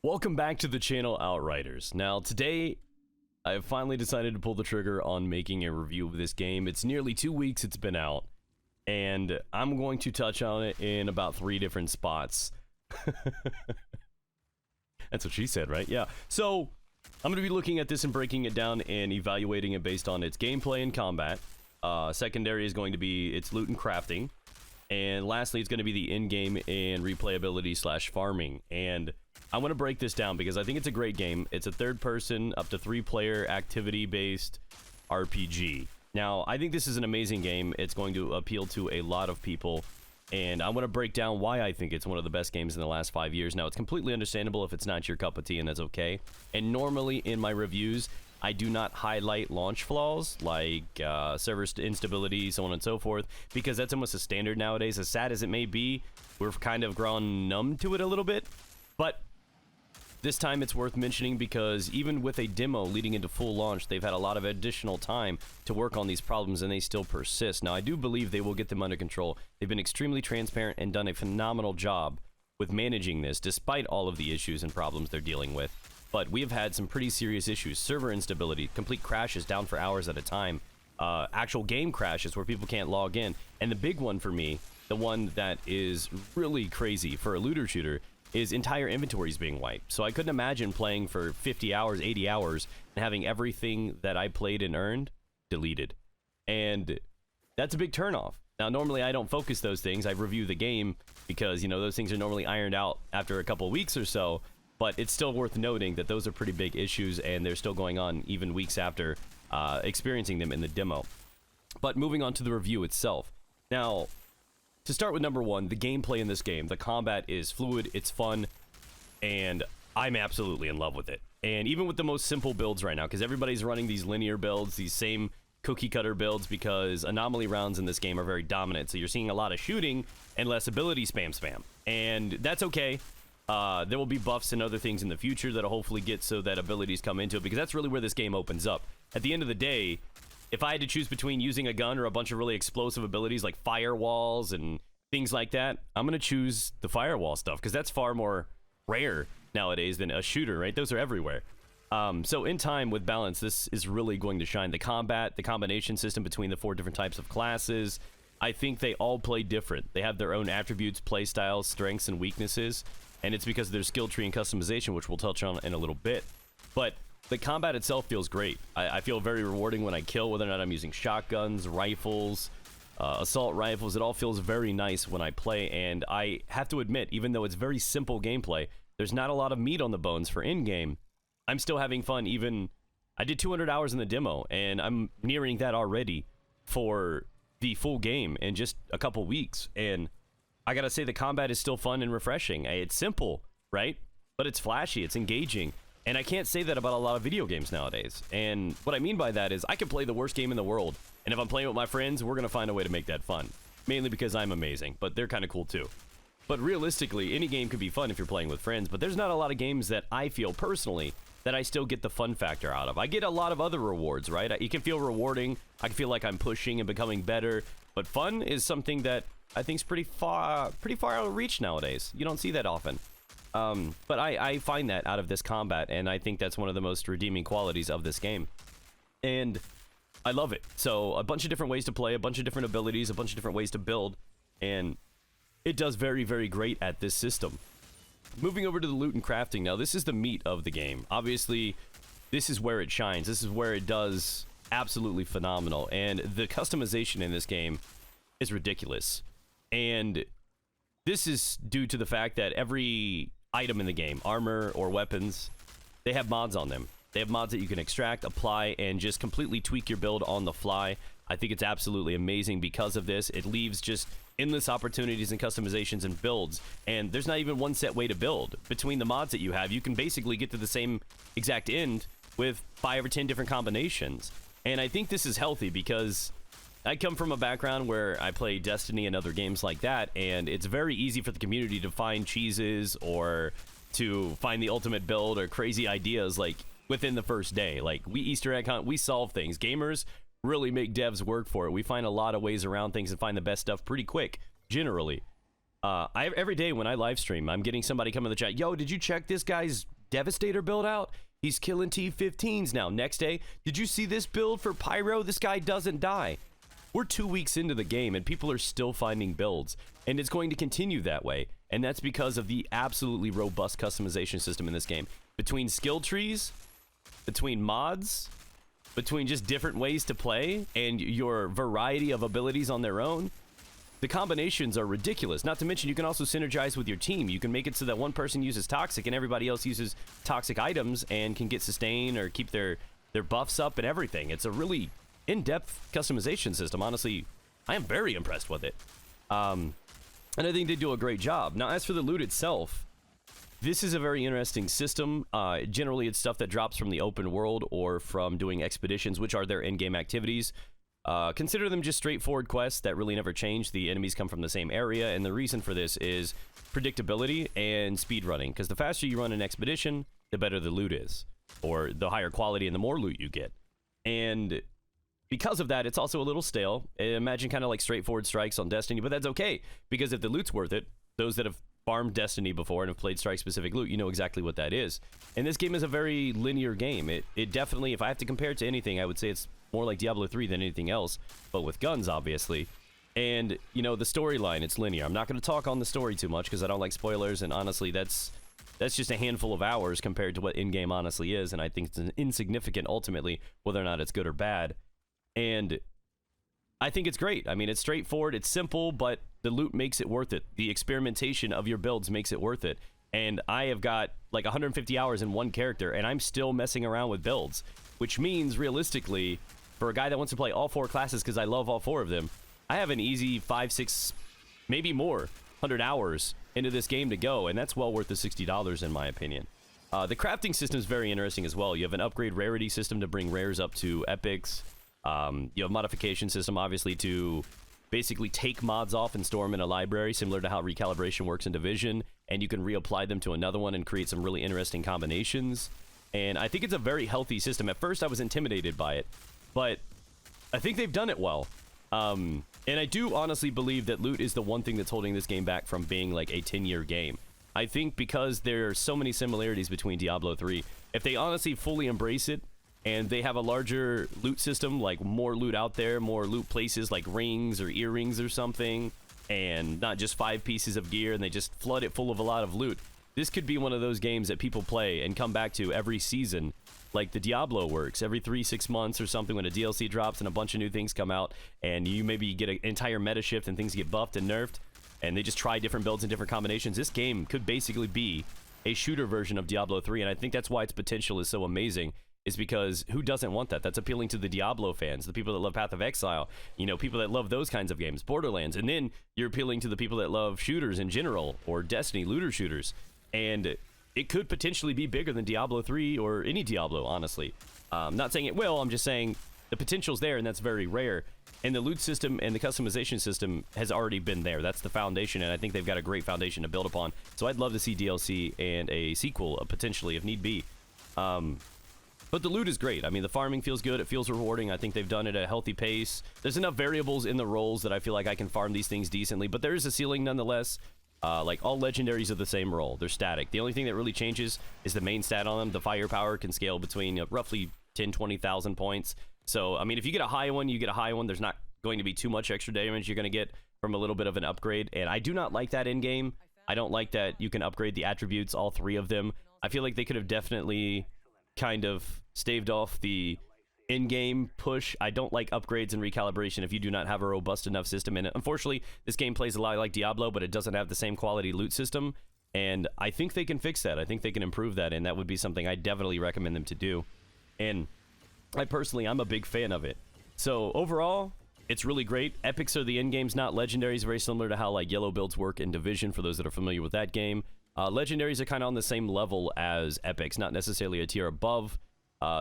Welcome back to the channel, Outriders. Now, today, I've finally decided to pull the trigger on making a review of this game. It's nearly 2 weeks it's been out, and I'm going to touch on it in about 3 different spots. That's what she said, right? Yeah. So, I'm going to be looking at this and breaking it down and evaluating it based on its gameplay and combat. Secondary is going to be its loot and crafting. And lastly, it's going to be the in-game and replayability / farming. And I want to break this down because I think it's a great game. It's a third-person, up to 3-player, activity-based RPG. Now, I think this is an amazing game. It's going to appeal to a lot of people. And I want to break down why I think it's one of the best games in the last 5 years. Now, it's completely understandable if it's not your cup of tea, and that's okay. And normally, in my reviews, I do not highlight launch flaws, like server instability, so on and so forth, because that's almost a standard nowadays. As sad as it may be, we're kind of grown numb to it a little bit. But this time it's worth mentioning because even with a demo leading into full launch, they've had a lot of additional time to work on these problems, and they still persist. Now, I do believe they will get them under control. They've been extremely transparent and done a phenomenal job with managing this, despite all of the issues and problems they're dealing with. But we have had some pretty serious issues. Server instability, complete crashes down for hours at a time, actual game crashes where people can't log in. And the big one for me, the one that is really crazy for a looter shooter, is entire inventories being wiped. So I couldn't imagine playing for 50 hours, 80 hours, and having everything that I played and earned deleted. And that's a big turnoff. Now, normally I don't focus those things. I review the game because, you know, those things are normally ironed out after a couple weeks or so. But it's still worth noting that those are pretty big issues, and they're still going on even weeks after experiencing them in the demo. But moving on to the review itself. Now, to start with number 1, the gameplay in this game. The combat is fluid, it's fun, and I'm absolutely in love with it. And even with the most simple builds right now, because everybody's running these linear builds, these same cookie-cutter builds, because anomaly rounds in this game are very dominant. So you're seeing a lot of shooting and less ability spam. And that's okay. There will be buffs and other things in the future that'll hopefully get so that abilities come into it, because that's really where this game opens up. At the end of the day, if I had to choose between using a gun or a bunch of really explosive abilities like firewalls and things like that, I'm going to choose the firewall stuff, because that's far more rare nowadays than a shooter, right? Those are everywhere. So in time, with balance, this is really going to shine. The combat, the combination system between the 4 different types of classes, I think they all play different. They have their own attributes, play styles, strengths, and weaknesses. And it's because of their skill tree and customization, which we'll touch on in a little bit. But the combat itself feels great. I feel very rewarding when I kill, whether or not I'm using shotguns, rifles, assault rifles. It all feels very nice when I play. And I have to admit, even though it's very simple gameplay, there's not a lot of meat on the bones for in-game. I'm still having fun. I did 200 hours in the demo, and I'm nearing that already for the full game in just a couple weeks. And I gotta say, the combat is still fun and refreshing. It's simple, right? But it's flashy, it's engaging. And I can't say that about a lot of video games nowadays. And what I mean by that is I can play the worst game in the world, and if I'm playing with my friends, we're gonna find a way to make that fun. Mainly because I'm amazing, but they're kind of cool too. But realistically, any game could be fun if you're playing with friends, but there's not a lot of games that I feel personally that I still get the fun factor out of. I get a lot of other rewards, right? It can feel rewarding, I can feel like I'm pushing and becoming better, but fun is something that I think is pretty far out of reach nowadays. You don't see that often. But I find that out of this combat, and I think that's one of the most redeeming qualities of this game. And I love it. So a bunch of different ways to play, a bunch of different abilities, a bunch of different ways to build, and it does very, very great at this system. Moving over to the loot and crafting now, this is the meat of the game. Obviously, this is where it shines. This is where it does absolutely phenomenal. And the customization in this game is ridiculous. And this is due to the fact that every item in the game, armor or weapons, they have mods on them. They have mods that you can extract, apply, and just completely tweak your build on the fly. I think it's absolutely amazing because of this. It leaves just endless opportunities and customizations and builds. And there's not even one set way to build. Between the mods that you have, you can basically get to the same exact end with 5 or 10 different combinations. And I think this is healthy because I come from a background where I play Destiny and other games like that, and it's very easy for the community to find cheeses or to find the ultimate build or crazy ideas like within the first day. Like, we Easter egg hunt, we solve things. Gamers really make devs work for it. We find a lot of ways around things and find the best stuff pretty quick, generally. Every day when I live stream, I'm getting somebody come in the chat. Yo, did you check this guy's Devastator build out? He's killing T15s now. Next day, did you see this build for Pyro? This guy doesn't die. We're 2 weeks into the game and people are still finding builds, and it's going to continue that way. And that's because of the absolutely robust customization system in this game. Between skill trees, between mods, between just different ways to play, and your variety of abilities on their own, the combinations are ridiculous. Not to mention, you can also synergize with your team. You can make it so that one person uses toxic and everybody else uses toxic items and can get sustain or keep their buffs up and everything. It's a really in-depth customization system. Honestly, I am very impressed with it. And I think they do a great job. Now, as for the loot itself, this is a very interesting system. Generally, it's stuff that drops from the open world or from doing expeditions, which are their in-game activities. Consider them just straightforward quests that really never change. The enemies come from the same area, and the reason for this is predictability and speed running, because the faster you run an expedition, the better the loot is, or the higher quality and the more loot you get. And because of that, it's also a little stale. Imagine kind of like straightforward strikes on Destiny, but that's okay, because if the loot's worth it, those that have farmed Destiny before and have played strike-specific loot, you know exactly what that is. And this game is a very linear game. It definitely, if I have to compare it to anything, I would say it's more like Diablo 3 than anything else, but with guns, obviously. And, you know, the storyline, it's linear. I'm not going to talk on the story too much because I don't like spoilers, and honestly, that's just a handful of hours compared to what in-game honestly is, and I think it's insignificant, ultimately, whether or not it's good or bad. And I think it's great. I mean, it's straightforward, it's simple, but the loot makes it worth it. The experimentation of your builds makes it worth it. And I have got like 150 hours in one character, and I'm still messing around with builds, which means, realistically, for a guy that wants to play all 4 classes, because I love all 4 of them, I have an easy 5, 6, maybe more, 100 hours into this game to go, and that's well worth the $60 in my opinion. The crafting system is very interesting as well. You have an upgrade rarity system to bring rares up to epics. You have a modification system, obviously, to basically take mods off and store them in a library, similar to how recalibration works in Division, and you can reapply them to another one and create some really interesting combinations. And I think it's a very healthy system. At first, I was intimidated by it, but I think they've done it well. And I do honestly believe that loot is the one thing that's holding this game back from being like a 10-year game. I think because there are so many similarities between Diablo 3, if they honestly fully embrace it, and they have a larger loot system, like more loot out there, more loot places like rings or earrings or something, and not just 5 pieces of gear, and they just flood it full of a lot of loot. This could be one of those games that people play and come back to every season, like the Diablo works, every 3-6 months or something, when a DLC drops and a bunch of new things come out, and you maybe get an entire meta shift and things get buffed and nerfed, and they just try different builds and different combinations. This game could basically be a shooter version of Diablo 3, and I think that's why its potential is so amazing, is because who doesn't want that? That's appealing to the Diablo fans, the people that love Path of Exile, you know, people that love those kinds of games, Borderlands, and then you're appealing to the people that love shooters in general, or Destiny, looter shooters, and it could potentially be bigger than Diablo 3 or any Diablo, honestly. Not saying it will, I'm just saying the potential's there, and that's very rare. And the loot system and the customization system has already been there. That's the foundation, and I think they've got a great foundation to build upon. So I'd love to see DLC and a sequel, potentially, if need be. But the loot is great. I mean, the farming feels good. It feels rewarding. I think they've done it at a healthy pace. There's enough variables in the roles that I feel like I can farm these things decently, but there is a ceiling nonetheless. Like, all legendaries are the same role. They're static. The only thing that really changes is the main stat on them. The firepower can scale between roughly 10, 20,000 points. So, I mean, if you get a high one, you get a high one. There's not going to be too much extra damage you're going to get from a little bit of an upgrade. And I do not like that in-game. I don't like that you can upgrade the attributes, all 3 of them. I feel like they could have definitely kind of staved off the in-game push. I don't like upgrades and recalibration if you do not have a robust enough system in it. Unfortunately, this game plays a lot like Diablo, but it doesn't have the same quality loot system, and I think they can fix that. I think they can improve that, and that would be something I definitely recommend them to do. And I'm a big fan of it. So overall, it's really great. Epics are the in-games, not legendaries, very similar to how like yellow builds work in Division, for those that are familiar with that game. Legendaries are kind of on the same level as epics, not necessarily a tier above.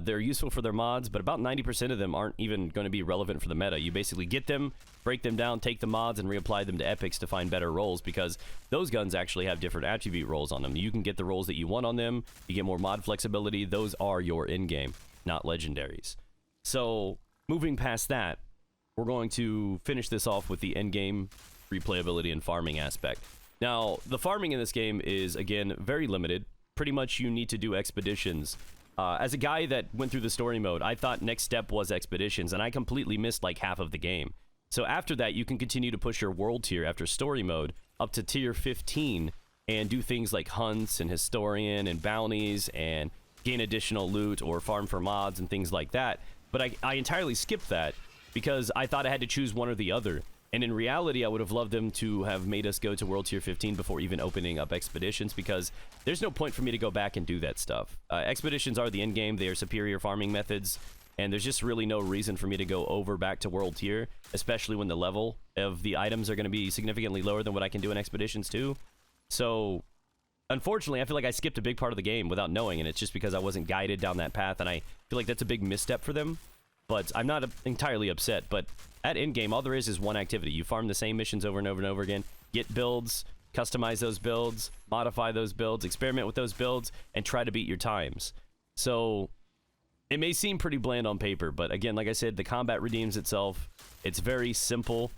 They're useful for their mods, but about 90% of them aren't even going to be relevant for the meta. You basically get them, break them down, take the mods, and reapply them to epics to find better rolls, because those guns actually have different attribute rolls on them. You can get the rolls that you want on them. You get more mod flexibility. Those are your in-game, not legendaries. So, moving past that, we're going to finish this off with the endgame replayability and farming aspect. Now, the farming in this game is, again, very limited. Pretty much you need to do expeditions. As a guy that went through the story mode, I thought next step was expeditions, and I completely missed like half of the game. So after that, you can continue to push your world tier after story mode up to tier 15 and do things like hunts and historian and bounties and gain additional loot or farm for mods and things like that. But I entirely skipped that because I thought I had to choose one or the other. And in reality, I would have loved them to have made us go to World Tier 15 before even opening up Expeditions, because there's no point for me to go back and do that stuff. Expeditions are the end game. They are superior farming methods, and there's just really no reason for me to go over back to World Tier, especially when the level of the items are going to be significantly lower than what I can do in Expeditions 2. So, unfortunately, I feel like I skipped a big part of the game without knowing, and it's just because I wasn't guided down that path, and I feel like that's a big misstep for them. But I'm not entirely upset. But at Endgame, all there is one activity. You farm the same missions over and over and over again, get builds, customize those builds, modify those builds, experiment with those builds, and try to beat your times. So it may seem pretty bland on paper, but again, like I said, the combat redeems itself. It's very simple.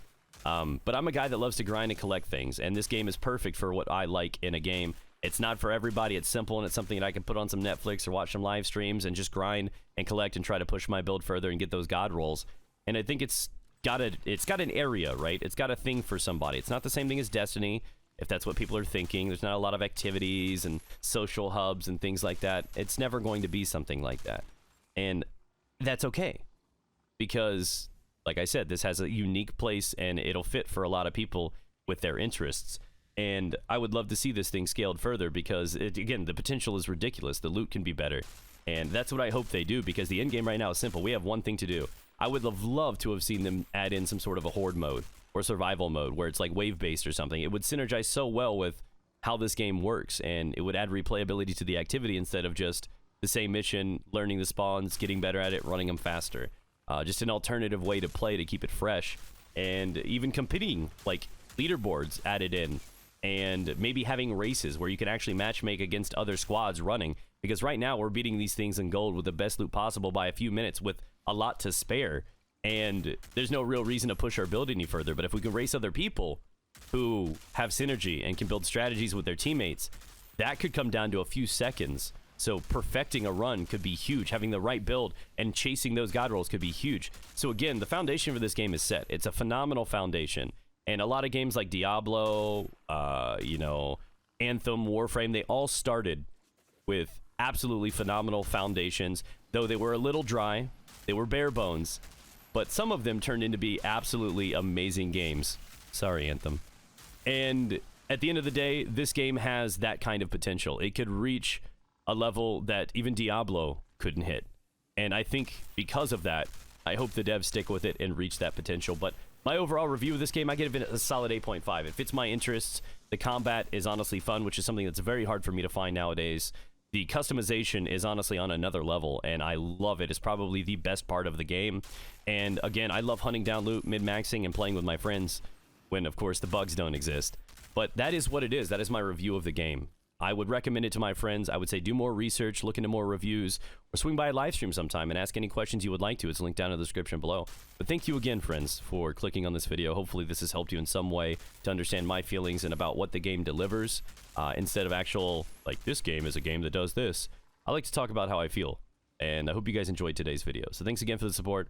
But I'm a guy that loves to grind and collect things, and this game is perfect for what I like in a game. It's not for everybody. It's simple, and it's something that I can put on some Netflix or watch some live streams and just grind and collect and try to push my build further and get those god rolls. And I think it's got an area, right? It's got a thing for somebody. It's not the same thing as Destiny, if that's what people are thinking. There's not a lot of activities and social hubs and things like that. It's never going to be something like that. And that's okay, because, like I said, this has a unique place, and it'll fit for a lot of people with their interests. And I would love to see this thing scaled further, because, again, the potential is ridiculous. The loot can be better. And that's what I hope they do, because the end game right now is simple. We have one thing to do. I would have loved to have seen them add in some sort of a horde mode or survival mode where it's like wave-based or something. It would synergize so well with how this game works, and it would add replayability to the activity instead of just the same mission, learning the spawns, getting better at it, running them faster. Just an alternative way to play to keep it fresh. And even competing, like leaderboards added in. And maybe having races where you can actually matchmake against other squads running. Because right now we're beating these things in gold with the best loot possible by a few minutes with a lot to spare. And there's no real reason to push our build any further. But if we can race other people who have synergy and can build strategies with their teammates, that could come down to a few seconds. So perfecting a run could be huge. Having the right build and chasing those god rolls could be huge. So again, the foundation for this game is set. It's a phenomenal foundation. And a lot of games like Diablo, you know, Anthem, Warframe, they all started with absolutely phenomenal foundations. Though they were a little dry, they were bare bones, but some of them turned into be absolutely amazing games. Sorry, Anthem. And at the end of the day, this game has that kind of potential. It could reach a level that even Diablo couldn't hit. And I think because of that, I hope the devs stick with it and reach that potential. But my overall review of this game, I give it a solid 8.5. It fits my interests. The combat is honestly fun, which is something that's very hard for me to find nowadays. The customization is honestly on another level, and I love it. It's probably the best part of the game. And again, I love hunting down loot, min-maxing, and playing with my friends when, of course, the bugs don't exist. But that is what it is. That is my review of the game. I would recommend it to my friends. I would say do more research, look into more reviews, or swing by a live stream sometime and ask any questions you would like to. It's linked down in the description below. But thank you again, friends, for clicking on this video. Hopefully this has helped you in some way to understand my feelings and about what the game delivers, instead of actual, like, this game is a game that does this. I like to talk about how I feel, and I hope you guys enjoyed today's video. So thanks again for the support.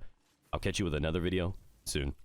I'll catch you with another video soon.